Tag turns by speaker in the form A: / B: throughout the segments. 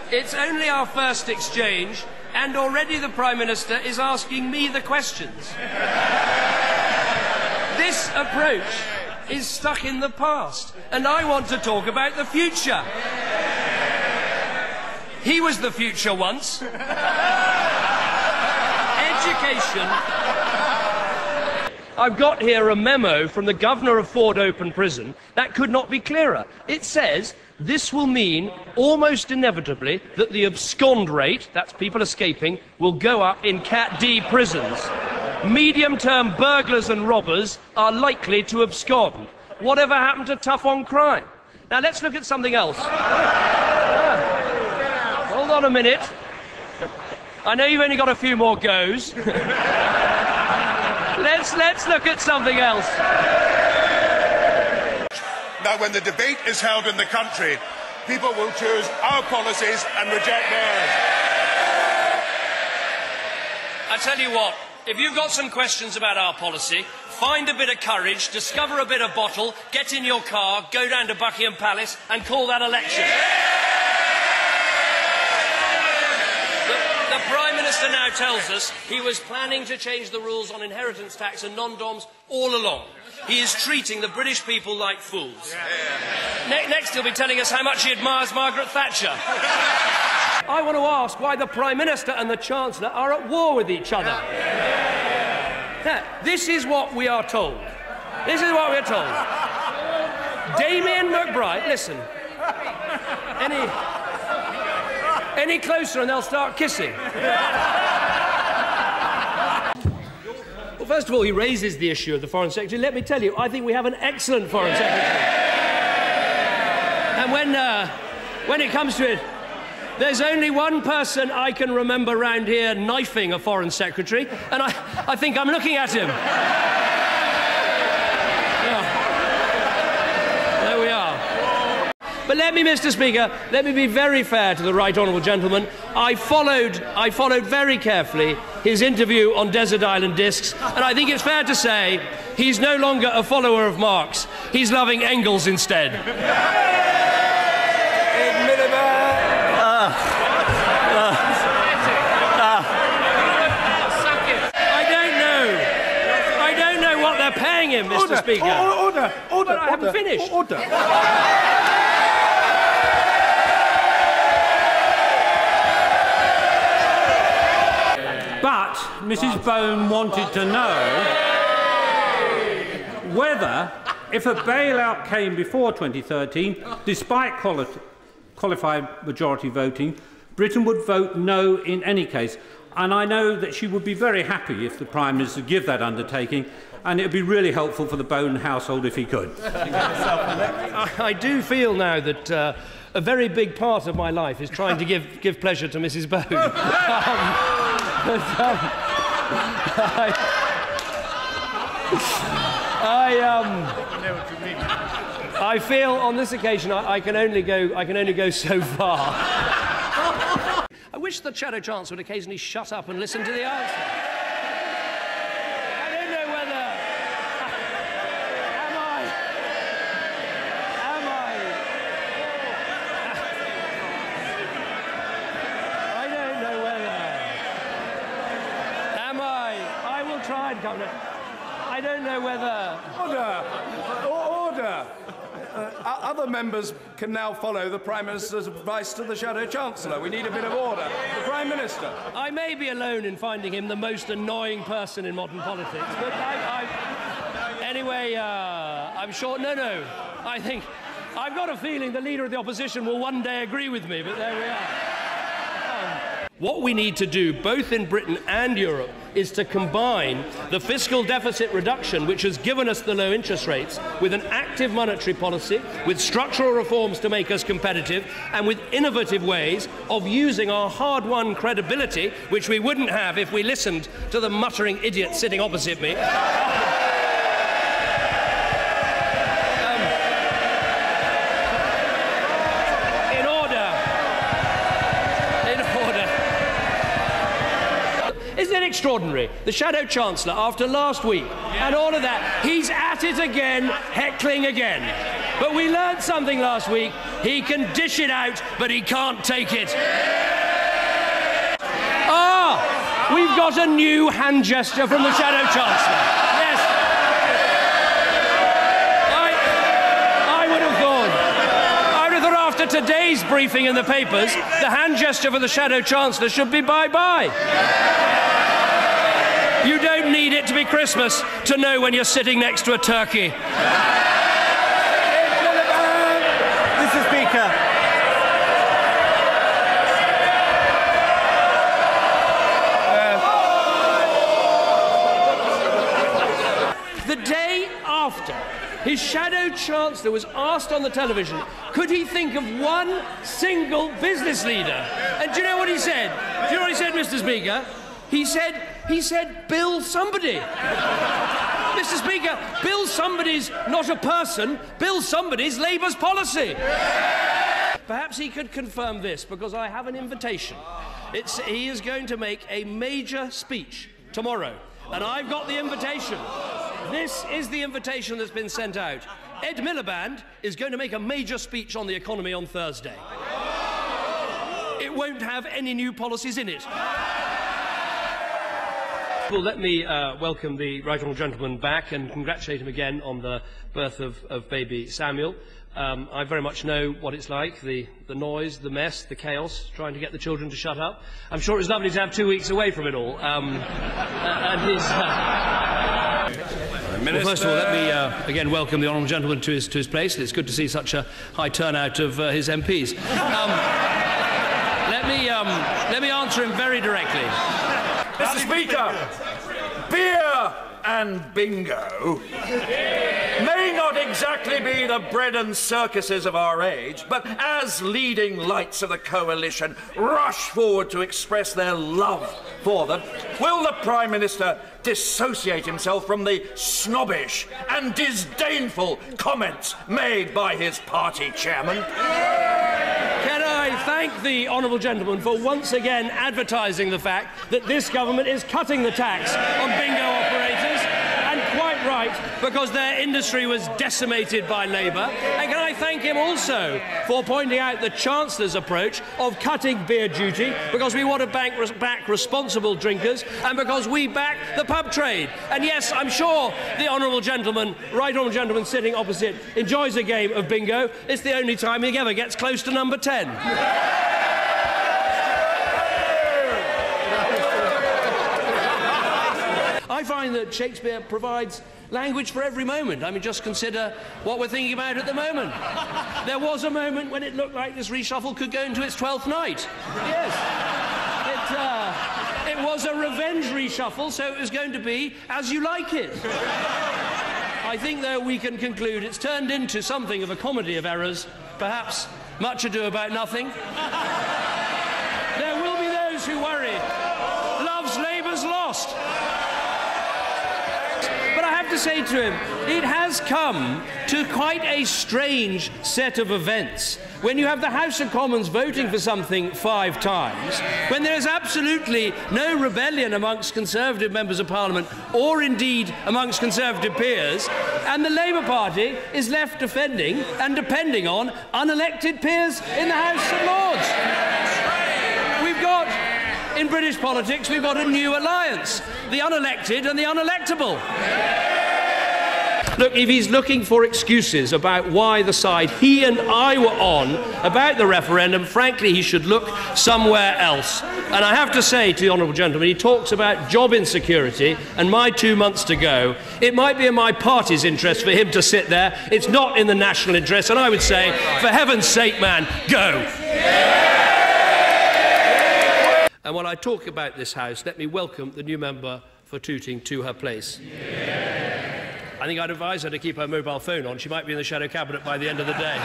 A: It's only our first exchange, and already the Prime Minister is asking me the questions. This approach is stuck in the past, and I want to talk about the future. He was the future once. Education. I've got here a memo from the governor of Ford Open Prison that could not be clearer. It says this will mean almost inevitably that the abscond rate, that's people escaping, will go up in Cat D prisons. Medium-term burglars and robbers are likely to abscond. Whatever happened to tough on crime? Now let's look at something else. Hold on a minute. I know you've only got a few more goes. Let's look at something else.
B: Now, when the debate is held in the country, people will choose our policies and reject theirs.
A: I tell you what, if you've got some questions about our policy, find a bit of courage, discover a bit of bottle, get in your car, go down to Buckingham Palace and call that election. The Prime Minister now tells us he was planning to change the rules on inheritance tax and non-doms all along. He is treating the British people like fools. Next he'll be telling us how much he admires Margaret Thatcher. I want to ask why the Prime Minister and the Chancellor are at war with each other. Now, this is what we are told. This is what we're told. Damien McBride, listen. Any closer and they'll start kissing. Well, first of all, he raises the issue of the Foreign Secretary. Let me tell you, I think we have an excellent Foreign Secretary. And when it comes to it, there's only one person I can remember round here knifing a Foreign Secretary, and I think I'm looking at him. There we are. But let me, Mr. Speaker, let me be very fair to the right honourable gentleman. I followed very carefully his interview on Desert Island Discs, and I think it's fair to say he's no longer a follower of Marx. He's loving Engels instead. I don't know what they're paying him, Mr. Speaker.
C: Order!
A: But I haven't finished.
C: Order! But Mrs. Bone wanted to know whether, if a bailout came before 2013, despite qualified majority voting, Britain would vote no in any case. And I know that she would be very happy if the Prime Minister give that undertaking, and it would be really helpful for the Bone household if he could.
A: I do feel now that a very big part of my life is trying to give pleasure to Mrs. Bone. I feel on this occasion I can only go so far. I wish the Shadow Chancellor would occasionally shut up and listen to the answer. I don't know whether... I don't know whether... I will try and come... I don't know whether...
D: Order! Other members can now follow the Prime Minister's advice to the Shadow Chancellor. We need a bit of order. The Prime Minister.
A: I may be alone in finding him the most annoying person in modern politics, but anyway, I'm sure... No. I think... I've got a feeling the Leader of the Opposition will one day agree with me, but there we are. What we need to do, both in Britain and Europe, is to combine the fiscal deficit reduction, which has given us the low interest rates, with an active monetary policy, with structural reforms to make us competitive, and with innovative ways of using our hard-won credibility, which we wouldn't have if we listened to the muttering idiot sitting opposite me. Isn't it extraordinary? The Shadow Chancellor, after last week and all of that, he's at it again, heckling again. But we learned something last week. He can dish it out, but he can't take it. Ah, we've got a new hand gesture from the Shadow Chancellor. Yes. I would have thought after today's briefing in the papers, the hand gesture for the Shadow Chancellor should be bye-bye. You don't need it to be Christmas to know when you're sitting next to a turkey.
E: Mr. Speaker.
A: The day after his Shadow Chancellor was asked on the television, could he think of one single business leader? And do you know what he said? Do you know what he said, Mr. Speaker? He said, Bill somebody. Mr. Speaker, Bill somebody's not a person, Bill somebody's Labour's policy. Perhaps he could confirm this, because I have an invitation. He is going to make a major speech tomorrow, and I've got the invitation. This is the invitation that's been sent out. Ed Miliband is going to make a major speech on the economy on Thursday. It won't have any new policies in it. Well, let me welcome the Right Honourable Gentleman back and congratulate him again on the birth of baby Samuel. I very much know what it's like, the noise, the mess, the chaos, trying to get the children to shut up. I'm sure it was lovely to have 2 weeks away from it all. Well, first of all, let me again welcome the Honourable Gentleman to his place. It's good to see such a high turnout of his MPs. Let me answer him very directly.
D: Mr. Speaker, beer and bingo may not exactly be the bread and circuses of our age, but as leading lights of the coalition rush forward to express their love for them, will the Prime Minister dissociate himself from the snobbish and disdainful comments made by his party chairman?
A: Can I thank the Honourable Gentleman for once again advertising the fact that this government is cutting the tax on bingo operators, and quite right, because their industry was decimated by Labour. And can I thank him also for pointing out the Chancellor's approach of cutting beer duty, because we want to back responsible drinkers and because we back the pub trade. And yes, I'm sure the Honourable Gentleman, Right Honourable Gentleman sitting opposite, enjoys a game of bingo. It's the only time he ever gets close to number 10. I find that Shakespeare provides language for every moment. I mean, just consider what we're thinking about at the moment. There was a moment when it looked like this reshuffle could go into its 12th night. Yes. It was a revenge reshuffle, so it was going to be as you like it. I think, though, we can conclude it's turned into something of a comedy of errors, perhaps much ado about nothing. There will be those who worry. Love's Labour's lost. But I have to say to him, it has come to quite a strange set of events when you have the House of Commons voting for something 5 times, when there is absolutely no rebellion amongst Conservative members of Parliament or indeed amongst Conservative peers, and the Labour Party is left defending and depending on unelected peers in the House of Lords. We've got, in British politics, we've got a new alliance, the unelected and the unelectable. Look, if he's looking for excuses about why the side he and I were on about the referendum, frankly, he should look somewhere else. And I have to say to the Honourable Gentleman, he talks about job insecurity and my 2 months to go. It might be in my party's interest for him to sit there. It's not in the national interest. And I would say, for heaven's sake, man, go. And when I talk about this House, let me welcome the new member for Tooting to her place. I think I'd advise her to keep her mobile phone on. She might be in the shadow cabinet by the end of the day.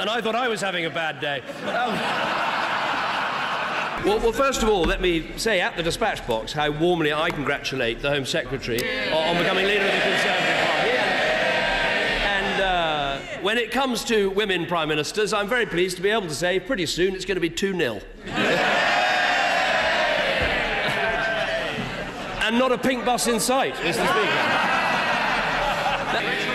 A: And I thought I was having a bad day. Well, first of all, let me say at the dispatch box how warmly I congratulate the Home Secretary on becoming leader of the Conservative when it comes to women prime ministers, I'm very pleased to be able to say pretty soon it's going to be 2-0. And not a pink bus in sight, Mr. Speaker.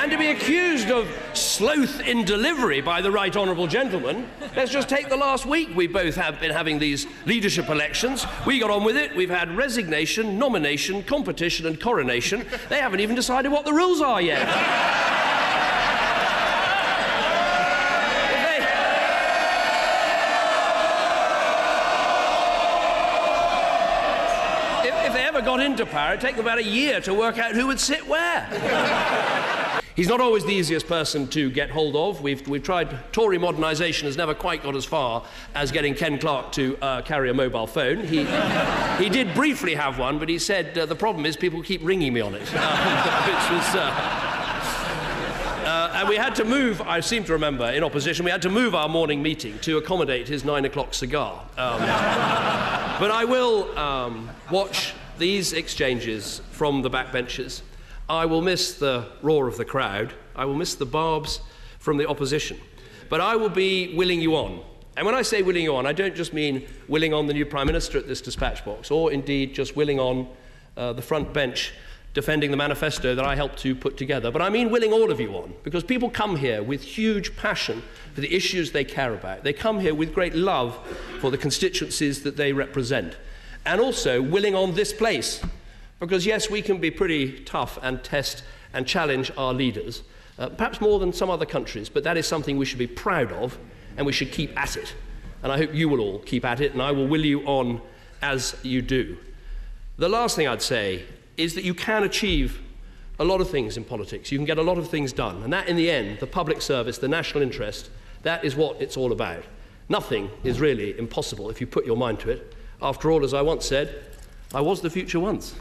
A: And to be accused of sloth in delivery by the right honourable gentleman, let's just take the last week. We both have been having these leadership elections. We got on with it. We've had resignation, nomination, competition and coronation. They haven't even decided what the rules are yet. If they ever got into power, it'd take them about a year to work out who would sit where. He's not always the easiest person to get hold of. We've tried. Tory modernisation has never quite got as far as getting Ken Clarke to carry a mobile phone. He did briefly have one, but he said the problem is people keep ringing me on it. And we had to move, I seem to remember, in opposition, we had to move our morning meeting to accommodate his 9 o'clock cigar. But I will watch these exchanges from the backbenches. I will miss the roar of the crowd. I will miss the barbs from the opposition. But I will be willing you on. And when I say willing you on, I don't just mean willing on the new Prime Minister at this dispatch box, or indeed just willing on the front bench defending the manifesto that I helped to put together. But I mean willing all of you on, because people come here with huge passion for the issues they care about. They come here with great love for the constituencies that they represent. And also willing on this place. Because, yes, we can be pretty tough and test and challenge our leaders, perhaps more than some other countries, but that is something we should be proud of, and we should keep at it. And I hope you will all keep at it, and I will will you on as you do. The last thing I'd say is that you can achieve a lot of things in politics. You can get a lot of things done, and that, in the end, the public service, the national interest, that is what it's all about. Nothing is really impossible if you put your mind to it. After all, as I once said, I was the future once.